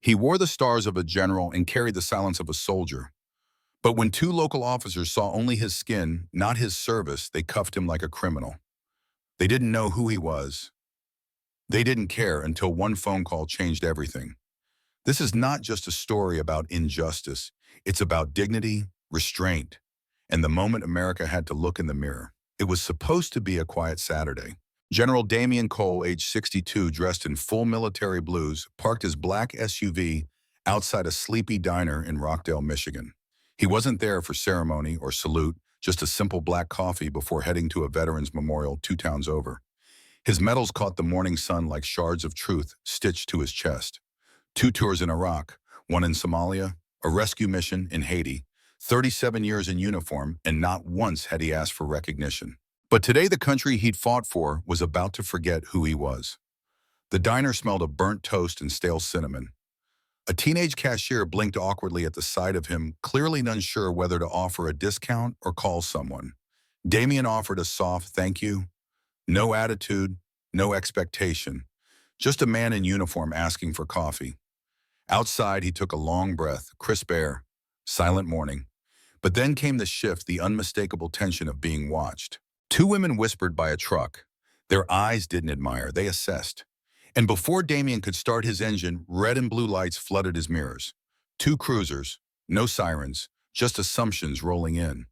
He wore the stars of a general and carried the silence of a soldier. But when two local officers saw only his skin, not his service, they cuffed him like a criminal. They didn't know who he was. They didn't care until one phone call changed everything. This is not just a story about injustice. It's about dignity, restraint, and the moment America had to look in the mirror. It was supposed to be a quiet Saturday. General Damien Cole, age 62, dressed in full military blues, parked his black SUV outside a sleepy diner in Rockdale, Michigan. He wasn't there for ceremony or salute, just a simple black coffee before heading to a veterans memorial 2 towns over. His medals caught the morning sun like shards of truth stitched to his chest. 2 tours in Iraq, one in Somalia, a rescue mission in Haiti, 37 years in uniform, and not once had he asked for recognition. But today the country he'd fought for was about to forget who he was. The diner smelled of burnt toast and stale cinnamon. A teenage cashier blinked awkwardly at the sight of him, clearly unsure whether to offer a discount or call someone. Damien offered a soft thank you. No attitude, no expectation. Just a man in uniform asking for coffee. Outside, he took a long breath, crisp air, silent morning. But then came the shift, the unmistakable tension of being watched. 2 women whispered by a truck. Their eyes didn't admire, they assessed. And before Damien could start his engine, red and blue lights flooded his mirrors. 2 cruisers, no sirens, just assumptions rolling in.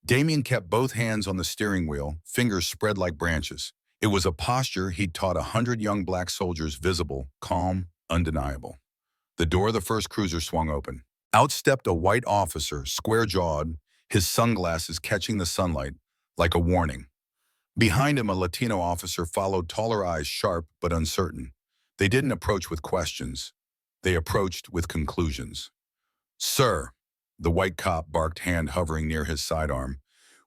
Damien kept both hands on the steering wheel, fingers spread like branches. It was a posture he'd taught 100 young black soldiers, visible, calm, undeniable. The door of the first cruiser swung open. Out stepped a white officer, square-jawed, his sunglasses catching the sunlight, like a warning. Behind him, a Latino officer followed, taller eyes sharp but uncertain. They didn't approach with questions. They approached with conclusions. "Sir," the white cop barked, hand hovering near his sidearm,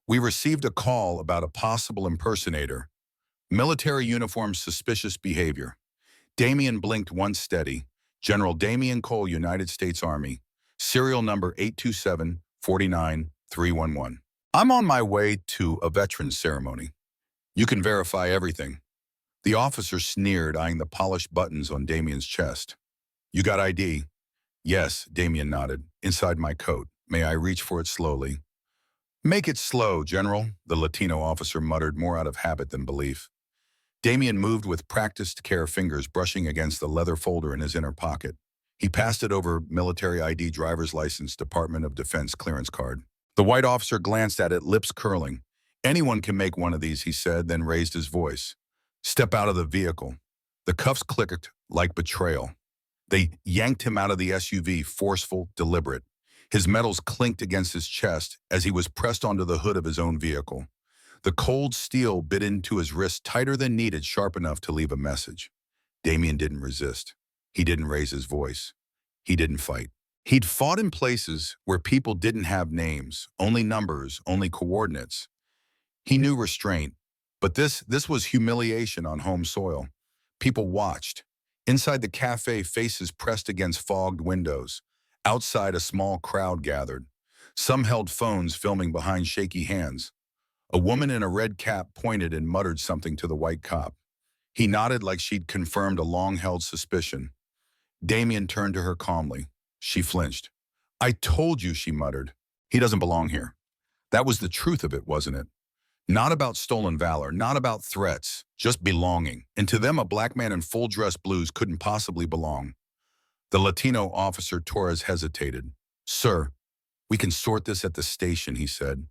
"we received a call about a possible impersonator. Military uniform, suspicious behavior." Damien blinked once steady. General Damien Cole, United States Army. Serial number 827-49311. "I'm on my way to a veterans ceremony. You can verify everything." The officer sneered, eyeing the polished buttons on Damien's chest. "You got ID?" "Yes," Damien nodded. "Inside my coat. May I reach for it slowly?" "Make it slow, General," the Latino officer muttered, more out of habit than belief. Damien moved with practiced care, fingers brushing against the leather folder in his inner pocket. He passed it over. Military ID, driver's license, Department of Defense clearance card. The white officer glanced at it, lips curling. "Anyone can make one of these," he said, then raised his voice. "Step out of the vehicle." The cuffs clicked like betrayal. They yanked him out of the SUV, forceful, deliberate. His medals clinked against his chest as he was pressed onto the hood of his own vehicle. The cold steel bit into his wrist tighter than needed, sharp enough to leave a message. Damien didn't resist. He didn't raise his voice. He didn't fight. He'd fought in places where people didn't have names, only numbers, only coordinates. He knew restraint, but this was humiliation on home soil. People watched. Inside the cafe, faces pressed against fogged windows. Outside, a small crowd gathered. Some held phones, filming behind shaky hands. A woman in a red cap pointed and muttered something to the white cop. He nodded like she'd confirmed a long-held suspicion. Damien turned to her calmly. She flinched. "I told you," she muttered. "He doesn't belong here." That was the truth of it, wasn't it? Not about stolen valor, not about threats, just belonging. And to them, a black man in full dress blues couldn't possibly belong. The Latino officer, Torres, hesitated. "Sir, we can sort this at the station," he said.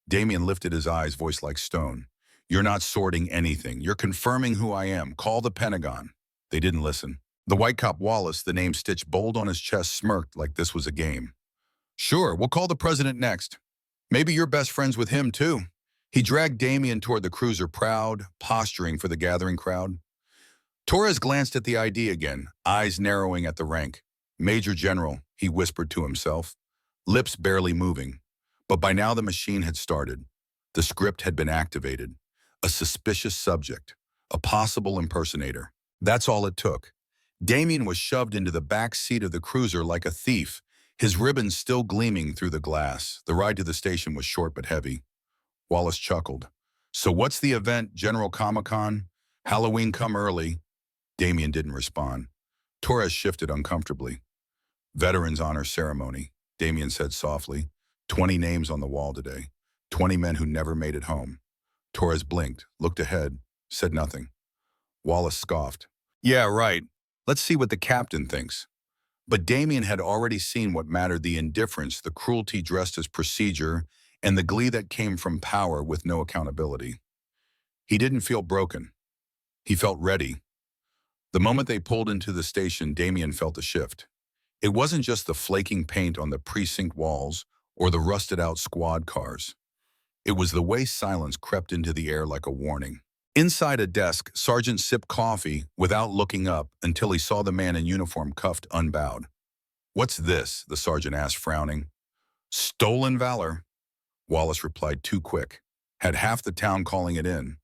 Damien lifted his eyes, voice like stone. "You're not sorting anything. You're confirming who I am. Call the Pentagon." They didn't listen. The white cop, Wallace, the name stitched bold on his chest, smirked like this was a game. "Sure, we'll call the president next. Maybe you're best friends with him, too." He dragged Damien toward the cruiser, proud, posturing for the gathering crowd. Torres glanced at the ID again, eyes narrowing at the rank. "Major General," he whispered to himself, lips barely moving. But by now the machine had started. The script had been activated. A suspicious subject, a possible impersonator. That's all it took. Damien was shoved into the back seat of the cruiser like a thief, his ribbons still gleaming through the glass. The ride to the station was short but heavy. Wallace chuckled. "So what's the event, General Comic-Con? Halloween come early?" Damien didn't respond. Torres shifted uncomfortably. Veterans Honor Ceremony, Damien said softly. 20 names on the wall today. 20 men who never made it home. Torres blinked, looked ahead, said nothing. Wallace scoffed. Yeah, right. Let's see what the captain thinks. But Damien had already seen what mattered: the indifference, the cruelty dressed as procedure, and the glee that came from power with no accountability. He didn't feel broken. He felt ready. The moment they pulled into the station, Damien felt a shift. It wasn't just the flaking paint on the precinct walls or the rusted-out squad cars. It was the way silence crept into the air like a warning. Inside a desk, Sergeant sipped coffee without looking up until he saw the man in uniform cuffed unbowed. "What's this?" the sergeant asked, frowning. "Stolen valor," Wallace replied, too quick. "Had half the town calling it in."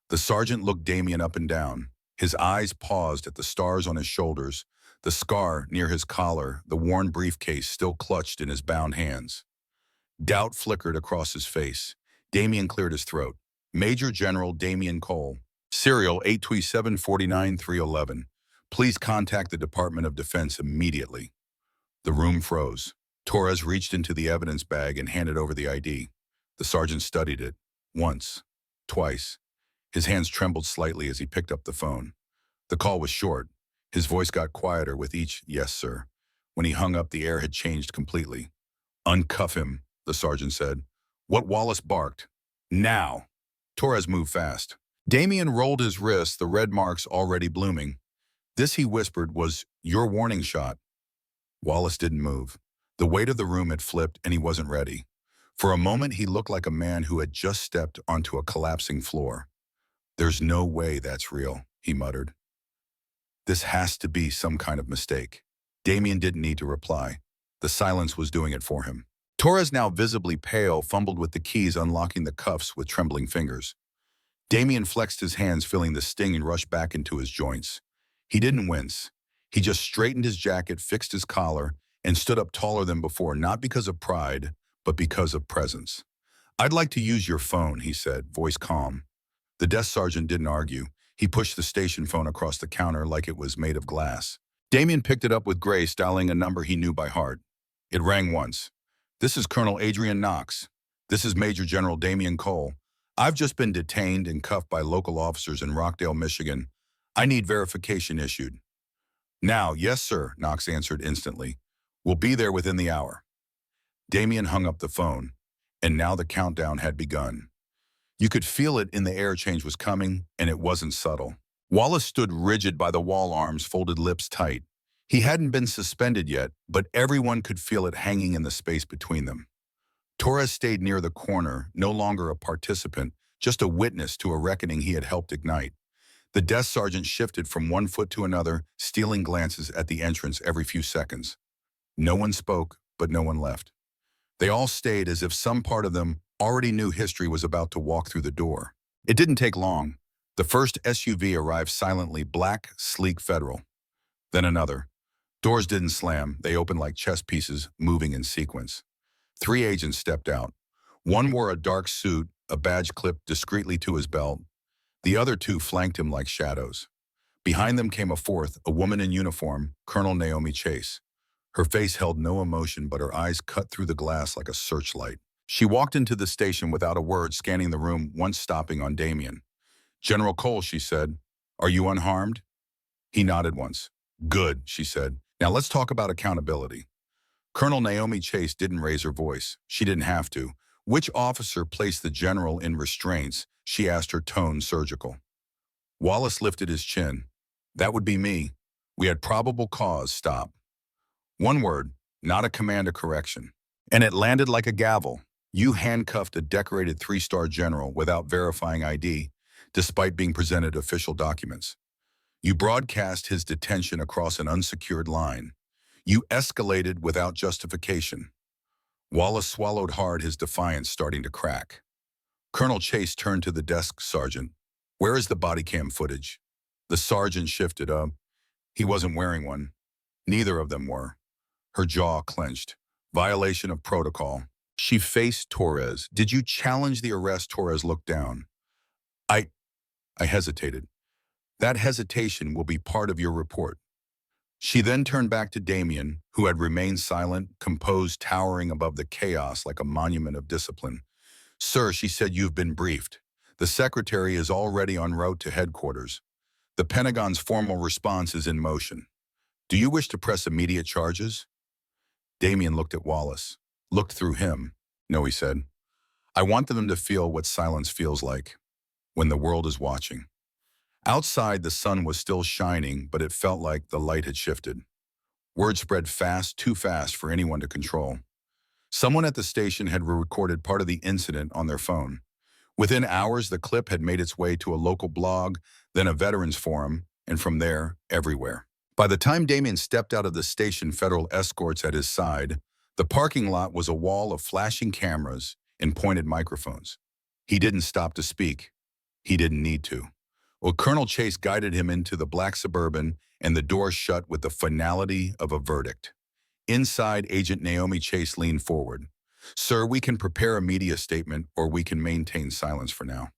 The sergeant looked Damien up and down. His eyes paused at the stars on his shoulders, the scar near his collar, the worn briefcase still clutched in his bound hands. Doubt flickered across his face. Damien cleared his throat. "Major General Damien Cole, Serial 827-49-311. Please contact the Department of Defense immediately." The room froze. Torres reached into the evidence bag and handed over the ID. The sergeant studied it. Once. Twice. His hands trembled slightly as he picked up the phone. The call was short. His voice got quieter with each "yes, sir." When he hung up, the air had changed completely. "Uncuff him," the sergeant said. What Wallace barked. "Now!" Torres moved fast. Damien rolled his wrists, the red marks already blooming. This, he whispered, was your warning shot. Wallace didn't move. The weight of the room had flipped, and he wasn't ready. For a moment, he looked like a man who had just stepped onto a collapsing floor. "There's no way that's real," he muttered. "This has to be some kind of mistake." Damien didn't need to reply. The silence was doing it for him. Torres, now visibly pale, fumbled with the keys, unlocking the cuffs with trembling fingers. Damien flexed his hands, feeling the sting, and rushed back into his joints. He didn't wince. He just straightened his jacket, fixed his collar, and stood up taller than before, not because of pride, but because of presence. "I'd like to use your phone," he said, voice calm. The desk sergeant didn't argue. He pushed the station phone across the counter like it was made of glass. Damien picked it up with grace, dialing a number he knew by heart. It rang once. "This is Colonel Adrian Knox. This is Major General Damien Cole. I've just been detained and cuffed by local officers in Rockdale, Michigan. I need verification issued." "Now, yes, sir," Knox answered instantly. "We'll be there within the hour." Damien hung up the phone, and now the countdown had begun. You could feel it in the air. Change was coming, and it wasn't subtle. Wallace stood rigid by the wall, arms folded, lips tight. He hadn't been suspended yet, but everyone could feel it hanging in the space between them. Torres stayed near the corner, no longer a participant, just a witness to a reckoning he had helped ignite. The desk sergeant shifted from one foot to another, stealing glances at the entrance every few seconds. No one spoke, but no one left. They all stayed, as if some part of them already knew history was about to walk through the door. It didn't take long. The first SUV arrived silently, black, sleek, federal. Then another. Doors didn't slam. They opened like chess pieces, moving in sequence. 3 agents stepped out. One wore a dark suit, a badge clipped discreetly to his belt. The other 2 flanked him like shadows. Behind them came a fourth, a woman in uniform, Colonel Naomi Chase. Her face held no emotion, but her eyes cut through the glass like a searchlight. She walked into the station without a word, scanning the room, once stopping on Damien. "General Cole," she said, "are you unharmed?" He nodded once. "Good," she said. "Now let's talk about accountability." Colonel Naomi Chase didn't raise her voice. She didn't have to. "Which officer placed the general in restraints?" she asked, her tone surgical. Wallace lifted his chin. "That would be me. We had probable cause. Stop." One word, not a command or correction. And it landed like a gavel. You handcuffed a decorated 3-star general without verifying ID, despite being presented official documents. You broadcast his detention across an unsecured line. You escalated without justification. Wallace swallowed hard, his defiance starting to crack. Colonel Chase turned to the desk sergeant. "Where is the body cam footage?" The sergeant shifted up. He wasn't wearing one. Neither of them were. Her jaw clenched. Violation of protocol. She faced Torres. "Did you challenge the arrest?" Torres looked down. I hesitated. "That hesitation will be part of your report." She then turned back to Damien, who had remained silent, composed, towering above the chaos like a monument of discipline. Sir, she said, you've been briefed. The secretary is already en route to headquarters. The Pentagon's formal response is in motion. Do you wish to press immediate charges? Damien looked at Wallace, looked through him. No, he said. I want them to feel what silence feels like when the world is watching. Outside, the sun was still shining, but it felt like the light had shifted. Word spread fast, too fast for anyone to control. Someone at the station had recorded part of the incident on their phone. Within hours, the clip had made its way to a local blog, then a veterans forum, and from there, everywhere. By the time Damien stepped out of the station, federal escorts at his side, the parking lot was a wall of flashing cameras and pointed microphones. He didn't stop to speak. He didn't need to. Well, Colonel Chase guided him into the black Suburban, and the door shut with the finality of a verdict. Inside, Agent Naomi Chase leaned forward. Sir, we can prepare a media statement, or we can maintain silence for now.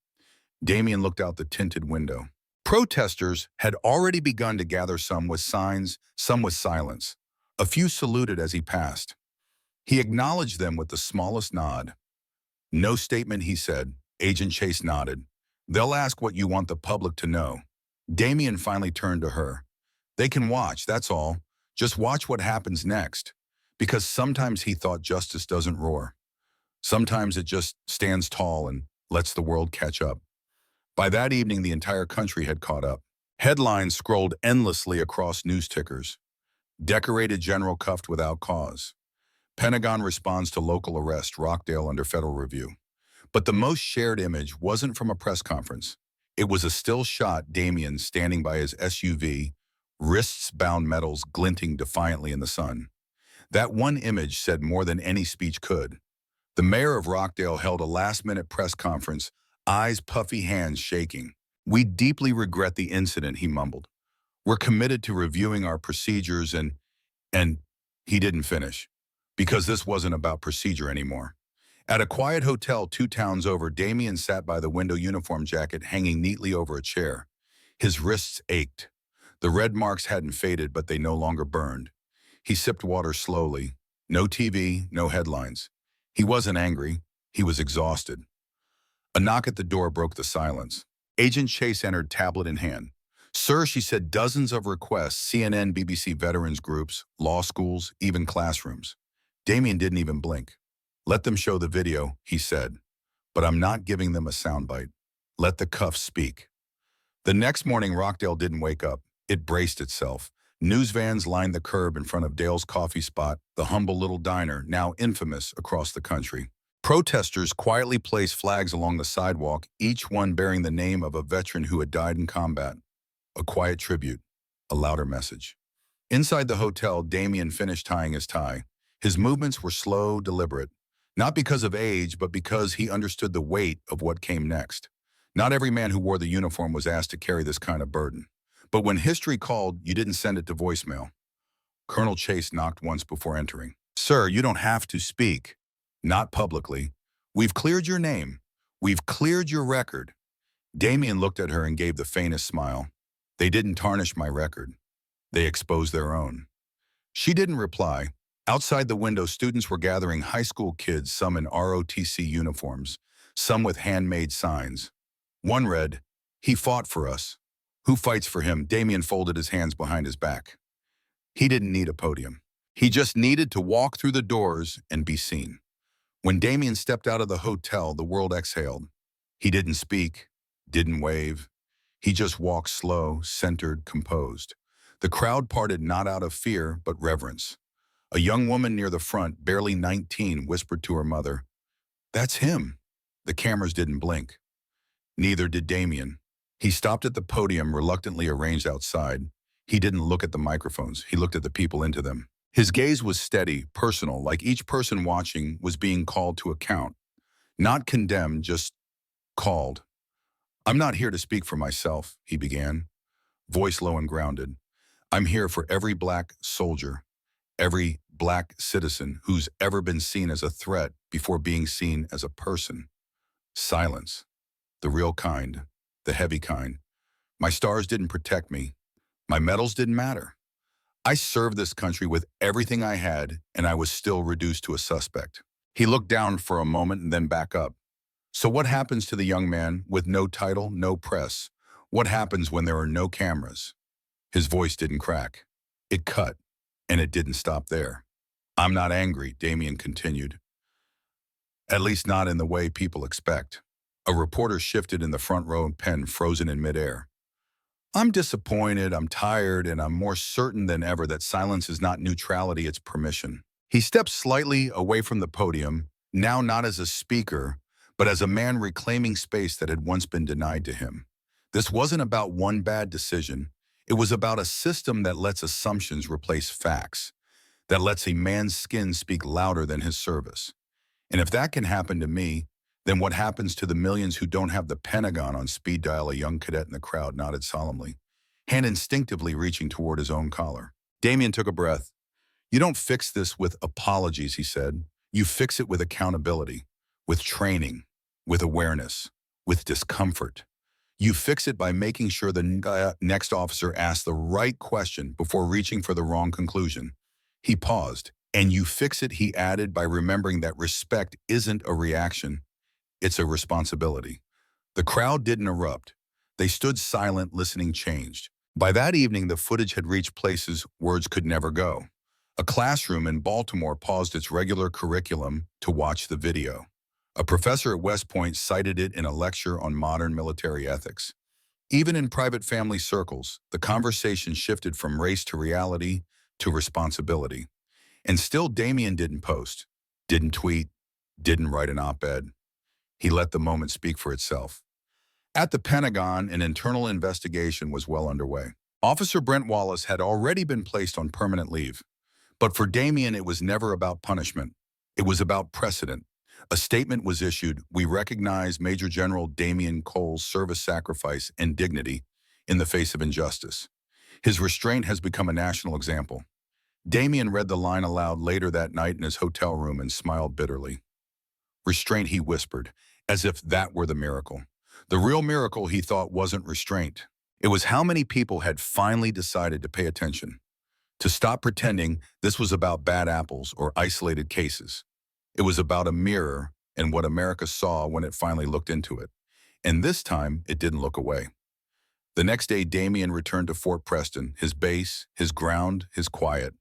Damien looked out the tinted window. Protesters had already begun to gather, some with signs, some with silence. A few saluted as he passed. He acknowledged them with the smallest nod. No statement, he said. Agent Chase nodded. They'll ask what you want the public to know. Damien finally turned to her. They can watch, that's all. Just watch what happens next. Because sometimes he thought justice doesn't roar. Sometimes it just stands tall and lets the world catch up. By that evening, the entire country had caught up. Headlines scrolled endlessly across news tickers. Decorated general cuffed without cause. Pentagon responds to local arrest, Rockdale under federal review. But the most shared image wasn't from a press conference. It was a still shot Damien standing by his SUV, wrists bound metals glinting defiantly in the sun. That one image said more than any speech could. The mayor of Rockdale held a last-minute press conference, eyes puffy, hands shaking. We deeply regret the incident, he mumbled. We're committed to reviewing our procedures and he didn't finish. Because this wasn't about procedure anymore. At a quiet hotel 2 towns over, Damien sat by the window, uniform jacket hanging neatly over a chair. His wrists ached. The red marks hadn't faded, but they no longer burned. He sipped water slowly. No TV, no headlines. He wasn't angry. He was exhausted. A knock at the door broke the silence. Agent Chase entered, tablet in hand. Sir, she said, dozens of requests, CNN, BBC veterans groups, law schools, even classrooms. Damien didn't even blink. Let them show the video, he said. But I'm not giving them a soundbite. Let the cuffs speak. The next morning, Rockdale didn't wake up. It braced itself. News vans lined the curb in front of Dale's coffee spot, the humble little diner, now infamous across the country. Protesters quietly placed flags along the sidewalk, each one bearing the name of a veteran who had died in combat. A quiet tribute, a louder message. Inside the hotel, Damien finished tying his tie. His movements were slow, deliberate. Not because of age, but because he understood the weight of what came next. Not every man who wore the uniform was asked to carry this kind of burden. But when history called, you didn't send it to voicemail. Colonel Chase knocked once before entering. Sir, you don't have to speak. Not publicly. We've cleared your name. We've cleared your record. Damien looked at her and gave the faintest smile. They didn't tarnish my record. They exposed their own. She didn't reply. Outside the window, students were gathering, high school kids, some in ROTC uniforms, some with handmade signs. One read, "He fought for us." Who fights for him? Damien folded his hands behind his back. He didn't need a podium. He just needed to walk through the doors and be seen. When Damien stepped out of the hotel, the world exhaled. He didn't speak, didn't wave. He just walked slow, centered, composed. The crowd parted not out of fear, but reverence. A young woman near the front, barely 19, whispered to her mother, "That's him." The cameras didn't blink. Neither did Damien. He stopped at the podium, reluctantly arranged outside. He didn't look at the microphones. He looked at the people into them. His gaze was steady, personal, like each person watching was being called to account. Not condemned, just called. "I'm not here to speak for myself," he began, voice low and grounded. "I'm here for every black soldier, every black citizen who's ever been seen as a threat before being seen as a person." Silence. The real kind. The heavy kind. My stars didn't protect me. My medals didn't matter. I served this country with everything I had, and I was still reduced to a suspect. He looked down for a moment and then back up. So what happens to the young man with no title, no press? What happens when there are no cameras? His voice didn't crack. It cut, and it didn't stop there. I'm not angry, Damien continued. At least not in the way people expect. A reporter shifted in the front row, pen frozen in midair. I'm disappointed, I'm tired, and I'm more certain than ever that silence is not neutrality, it's permission. He stepped slightly away from the podium, now not as a speaker, but as a man reclaiming space that had once been denied to him. This wasn't about one bad decision. It was about a system that lets assumptions replace facts, that lets a man's skin speak louder than his service. And if that can happen to me, then what happens to the millions who don't have the Pentagon on speed dial? A young cadet in the crowd nodded solemnly, hand instinctively reaching toward his own collar. Damien took a breath. You don't fix this with apologies, he said. You fix it with accountability, with training, with awareness, with discomfort. You fix it by making sure the next officer asks the right question before reaching for the wrong conclusion. He paused. And you fix it, he added, by remembering that respect isn't a reaction, it's a responsibility. The crowd didn't erupt. They stood silent, listening changed. By that evening, the footage had reached places words could never go. A classroom in Baltimore paused its regular curriculum to watch the video. A professor at West Point cited it in a lecture on modern military ethics. Even in private family circles, the conversation shifted from race to reality to responsibility. And still Damien didn't post, didn't tweet, didn't write an op-ed. He let the moment speak for itself. At the Pentagon, an internal investigation was well underway. Officer Brent Wallace had already been placed on permanent leave. But for Damien, it was never about punishment. It was about precedent. A statement was issued: we recognize Major General Damien Cole's service, sacrifice, and dignity in the face of injustice. His restraint has become a national example. Damien read the line aloud later that night in his hotel room and smiled bitterly. Restraint, he whispered, as if that were the miracle. The real miracle, he thought, wasn't restraint. It was how many people had finally decided to pay attention, to stop pretending this was about bad apples or isolated cases. It was about a mirror and what America saw when it finally looked into it. And this time, it didn't look away. The next day, Damien returned to Fort Preston, his base, his ground, his quiet.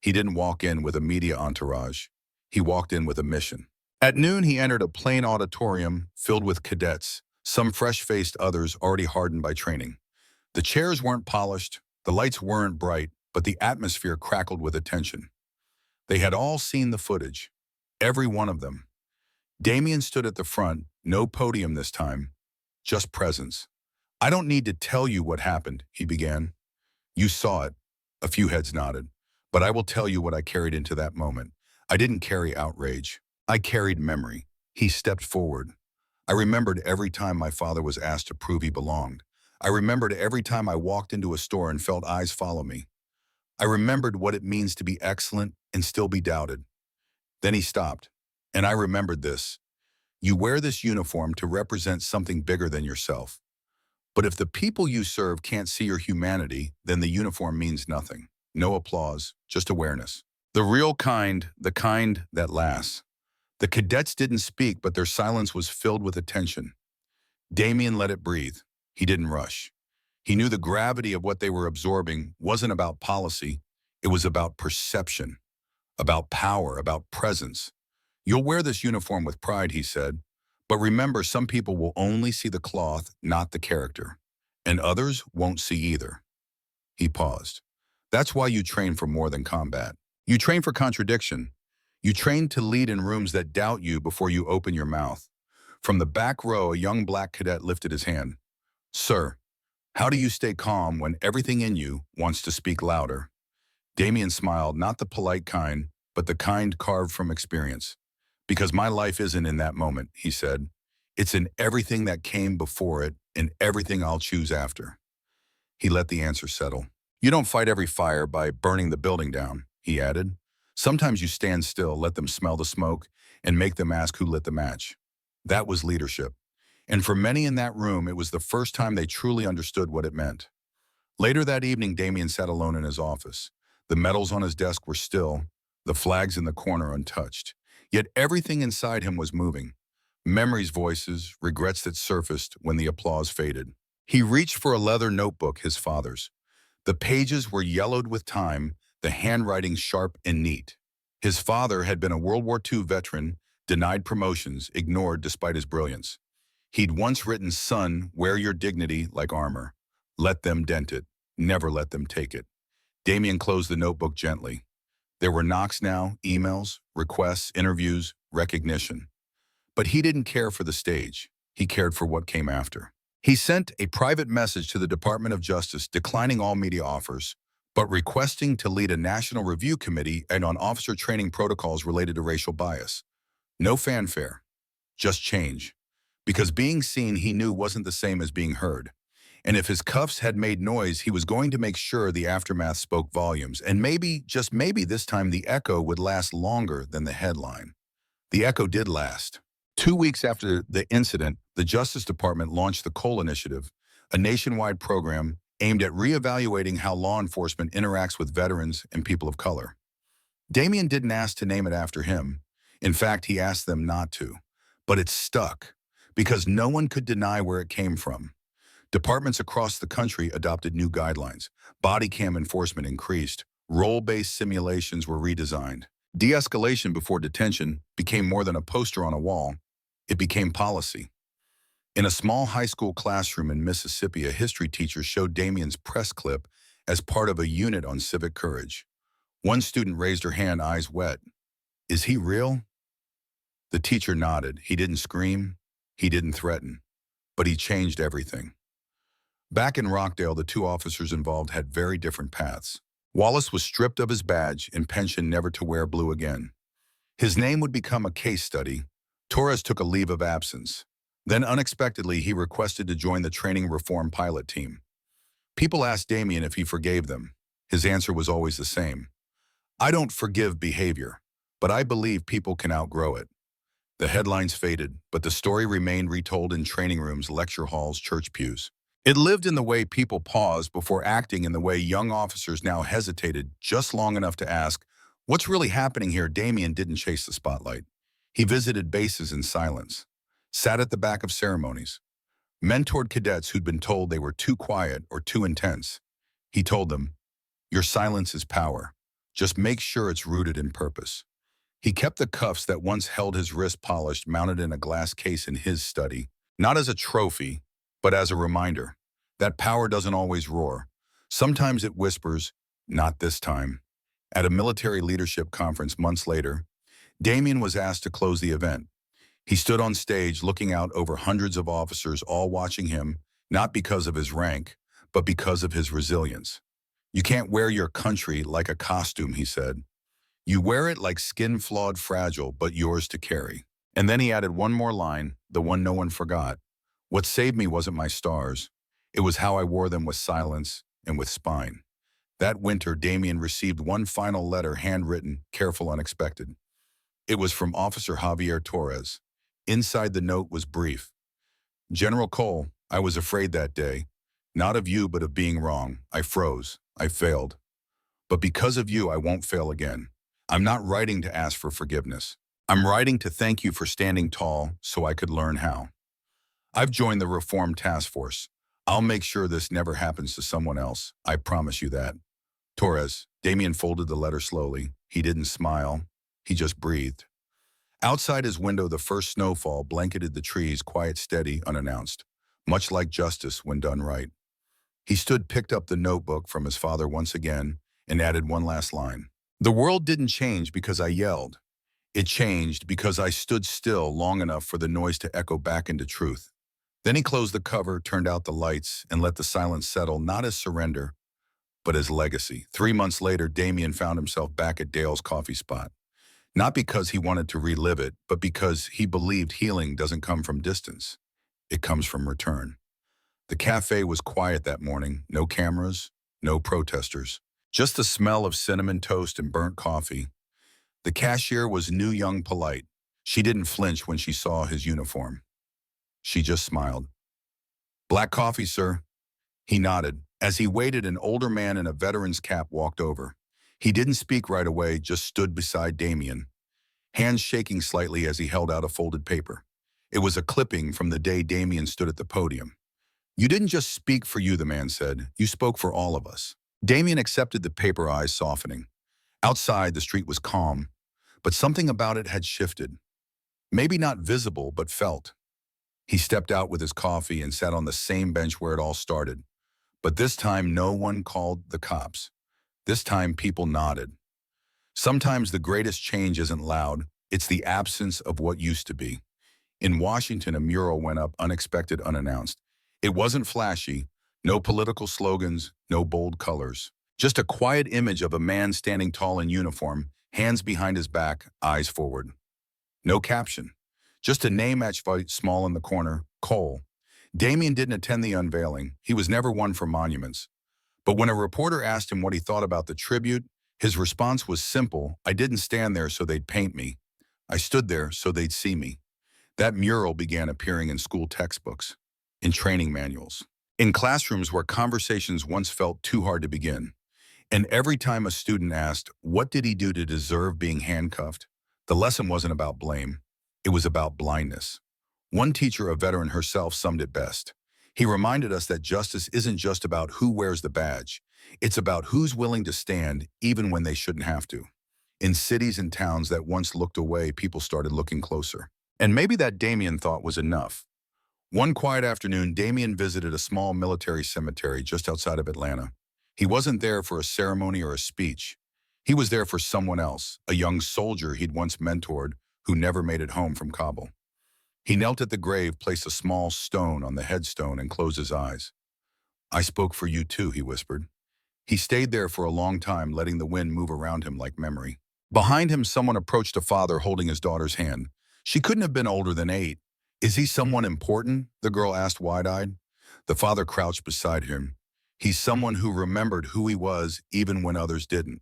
He didn't walk in with a media entourage. He walked in with a mission. At noon, he entered a plain auditorium filled with cadets, some fresh-faced, others already hardened by training. The chairs weren't polished, the lights weren't bright, but the atmosphere crackled with attention. They had all seen the footage, every one of them. Damien stood at the front, no podium this time, just presence. I don't need to tell you what happened, he began. You saw it. A few heads nodded. But I will tell you what I carried into that moment. I didn't carry outrage. I carried memory. He stepped forward. I remembered every time my father was asked to prove he belonged. I remembered every time I walked into a store and felt eyes follow me. I remembered what it means to be excellent and still be doubted. Then he stopped. And I remembered this. You wear this uniform to represent something bigger than yourself. But if the people you serve can't see your humanity, then the uniform means nothing. No applause, just awareness. The real kind, the kind that lasts. The cadets didn't speak, but their silence was filled with attention. Damien let it breathe. He didn't rush. He knew the gravity of what they were absorbing wasn't about policy. It was about perception, about power, about presence. You'll wear this uniform with pride, he said. But remember, some people will only see the cloth, not the character. And others won't see either. He paused. That's why you train for more than combat. You train for contradiction. You train to lead in rooms that doubt you before you open your mouth. From the back row, a young black cadet lifted his hand. Sir, how do you stay calm when everything in you wants to speak louder? Damien smiled, not the polite kind, but the kind carved from experience. Because my life isn't in that moment, he said. It's in everything that came before it and everything I'll choose after. He let the answer settle. You don't fight every fire by burning the building down, he added. Sometimes you stand still, let them smell the smoke, and make them ask who lit the match. That was leadership. And for many in that room, it was the first time they truly understood what it meant. Later that evening, Damien sat alone in his office. The medals on his desk were still, the flags in the corner untouched. Yet everything inside him was moving. Memories, voices, regrets that surfaced when the applause faded. He reached for a leather notebook, his father's. The pages were yellowed with time, the handwriting sharp and neat. His father had been a World War II veteran, denied promotions, ignored despite his brilliance. He'd once written, "Son, wear your dignity like armor. Let them dent it. Never let them take it." Damien closed the notebook gently. There were knocks now, emails, requests, interviews, recognition. But he didn't care for the stage. He cared for what came after. He sent a private message to the Department of Justice declining all media offers, but requesting to lead a national review committee and on officer training protocols related to racial bias. No fanfare, just change. Because being seen, he knew, wasn't the same as being heard. And if his cuffs had made noise, he was going to make sure the aftermath spoke volumes. And maybe, just maybe this time, the echo would last longer than the headline. The echo did last. 2 weeks after the incident, the Justice Department launched the Cole Initiative, a nationwide program aimed at reevaluating how law enforcement interacts with veterans and people of color. Damien didn't ask to name it after him. In fact, he asked them not to. But it stuck, because no one could deny where it came from. Departments across the country adopted new guidelines. Body cam enforcement increased. Role-based simulations were redesigned. De-escalation before detention became more than a poster on a wall. It became policy. In a small high school classroom in Mississippi, a history teacher showed Damien's press clip as part of a unit on civic courage. One student raised her hand, eyes wet. "Is he real?" The teacher nodded. He didn't scream. He didn't threaten. But he changed everything. Back in Rockdale, the two officers involved had very different paths. Wallace was stripped of his badge and pensioned never to wear blue again. His name would become a case study. Torres took a leave of absence. Then unexpectedly, he requested to join the training reform pilot team. People asked Damien if he forgave them. His answer was always the same. "I don't forgive behavior, but I believe people can outgrow it." The headlines faded, but the story remained retold in training rooms, lecture halls, church pews. It lived in the way people paused before acting, in the way young officers now hesitated just long enough to ask, "What's really happening here?" Damien didn't chase the spotlight. He visited bases in silence, sat at the back of ceremonies, mentored cadets who'd been told they were too quiet or too intense. He told them, "Your silence is power. Just make sure it's rooted in purpose." He kept the cuffs that once held his wrist polished, mounted in a glass case in his study, not as a trophy, but as a reminder that power doesn't always roar. Sometimes it whispers, "Not this time." At a military leadership conference months later, Damien was asked to close the event. He stood on stage looking out over hundreds of officers, all watching him, not because of his rank, but because of his resilience. "You can't wear your country like a costume," he said. "You wear it like skin, flawed, fragile, but yours to carry." And then he added one more line, the one no one forgot. "What saved me wasn't my stars. It was how I wore them with silence and with spine." That winter, Damien received one final letter, handwritten, careful, unexpected. It was from Officer Javier Torres. Inside the note was brief. "General Cole, I was afraid that day. Not of you, but of being wrong. I froze. I failed. But because of you, I won't fail again. I'm not writing to ask for forgiveness. I'm writing to thank you for standing tall so I could learn how. I've joined the Reform Task Force. I'll make sure this never happens to someone else. I promise you that." Torres. Damien folded the letter slowly. He didn't smile. He just breathed. Outside his window, the first snowfall blanketed the trees, quiet, steady, unannounced, much like justice when done right. He stood, picked up the notebook from his father once again, and added one last line. "The world didn't change because I yelled. It changed because I stood still long enough for the noise to echo back into truth." Then he closed the cover, turned out the lights, and let the silence settle, not as surrender, but as legacy. 3 months later, Damien found himself back at Dale's coffee spot. Not because he wanted to relive it, but because he believed healing doesn't come from distance. It comes from return. The cafe was quiet that morning. No cameras, no protesters. Just the smell of cinnamon toast and burnt coffee. The cashier was new, young, polite. She didn't flinch when she saw his uniform. She just smiled. "Black coffee, sir." He nodded. As he waited, an older man in a veteran's cap walked over. He didn't speak right away, just stood beside Damien, hands shaking slightly as he held out a folded paper. It was a clipping from the day Damien stood at the podium. "You didn't just speak for you," the man said. "You spoke for all of us." Damien accepted the paper, eyes softening. Outside, the street was calm, but something about it had shifted. Maybe not visible, but felt. He stepped out with his coffee and sat on the same bench where it all started. But this time, no one called the cops. This time, people nodded. Sometimes the greatest change isn't loud. It's the absence of what used to be. In Washington, a mural went up unexpected, unannounced. It wasn't flashy, no political slogans, no bold colors. Just a quiet image of a man standing tall in uniform, hands behind his back, eyes forward. No caption. Just a name etched small in the corner, Cole. Damien didn't attend the unveiling. He was never one for monuments. But when a reporter asked him what he thought about the tribute, his response was simple: "I didn't stand there so they'd paint me. I stood there so they'd see me." That mural began appearing in school textbooks, in training manuals, in classrooms where conversations once felt too hard to begin. And every time a student asked, what did he do to deserve being handcuffed, the lesson wasn't about blame. It was about blindness. One teacher, a veteran herself, summed it best. He reminded us that justice isn't just about who wears the badge. It's about who's willing to stand even when they shouldn't have to. In cities and towns that once looked away, people started looking closer. And maybe that Damien thought was enough. One quiet afternoon, Damien visited a small military cemetery just outside of Atlanta. He wasn't there for a ceremony or a speech. He was there for someone else, a young soldier he'd once mentored who never made it home from Kabul. He knelt at the grave, placed a small stone on the headstone, and closed his eyes. "I spoke for you too," he whispered. He stayed there for a long time, letting the wind move around him like memory. Behind him, someone approached, a father holding his daughter's hand. She couldn't have been older than 8. "Is he someone important?" the girl asked wide-eyed. The father crouched beside him. "He's someone who remembered who he was even when others didn't."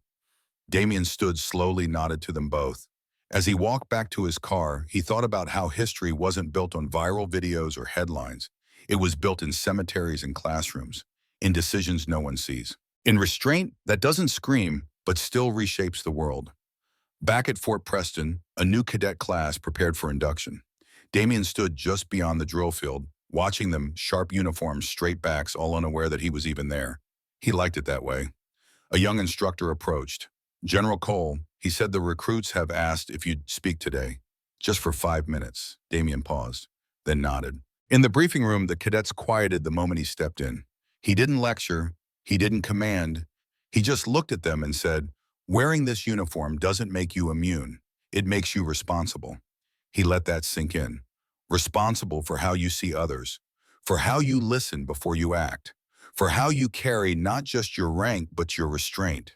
Damien stood, slowly nodded to them both. As he walked back to his car, he thought about how history wasn't built on viral videos or headlines. It was built in cemeteries and classrooms, in decisions no one sees, in restraint that doesn't scream but still reshapes the world. Back at Fort Preston, a new cadet class prepared for induction. Damien stood just beyond the drill field, watching them, sharp uniforms, straight backs, all unaware that he was even there. He liked it that way. A young instructor approached. "General Cole," he said, "the recruits have asked if you'd speak today. Just for 5 minutes." Damien paused, then nodded. In the briefing room, the cadets quieted the moment he stepped in. He didn't lecture. He didn't command. He just looked at them and said, "Wearing this uniform doesn't make you immune. It makes you responsible." He let that sink in. Responsible for how you see others, for how you listen before you act, for how you carry not just your rank but your restraint.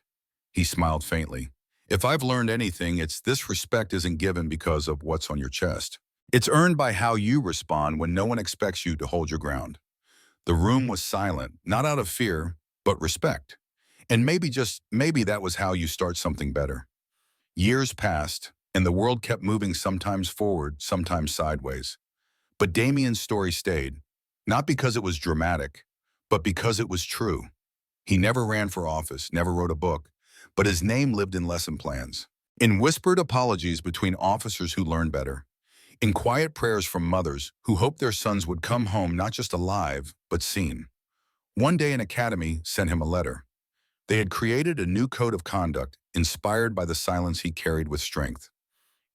He smiled faintly. "If I've learned anything, it's this: respect isn't given because of what's on your chest. It's earned by how you respond when no one expects you to hold your ground." The room was silent, not out of fear, but respect. And maybe, just maybe, that was how you start something better. Years passed, and the world kept moving, sometimes forward, sometimes sideways. But Damien's story stayed, not because it was dramatic, but because it was true. He never ran for office, never wrote a book, but his name lived in lesson plans, in whispered apologies between officers who learned better, in quiet prayers from mothers who hoped their sons would come home not just alive, but seen. One day an academy sent him a letter. They had created a new code of conduct inspired by the silence he carried with strength.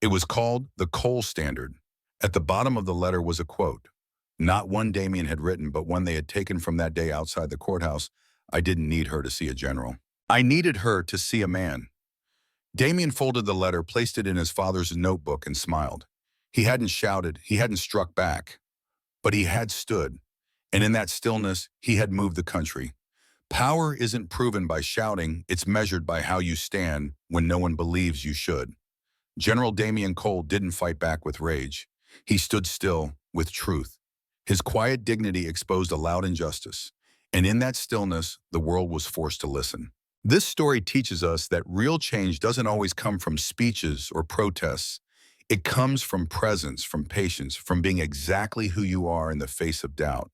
It was called the Cole Standard. At the bottom of the letter was a quote, not one Damien had written, but one they had taken from that day outside the courthouse. "I didn't need her to see a general. I needed her to see a man." Damien folded the letter, placed it in his father's notebook, and smiled. He hadn't shouted, he hadn't struck back, but he had stood. And in that stillness, he had moved the country. Power isn't proven by shouting, it's measured by how you stand when no one believes you should. General Damien Cole didn't fight back with rage. He stood still with truth. His quiet dignity exposed a loud injustice. And in that stillness, the world was forced to listen. This story teaches us that real change doesn't always come from speeches or protests. It comes from presence, from patience, from being exactly who you are in the face of doubt.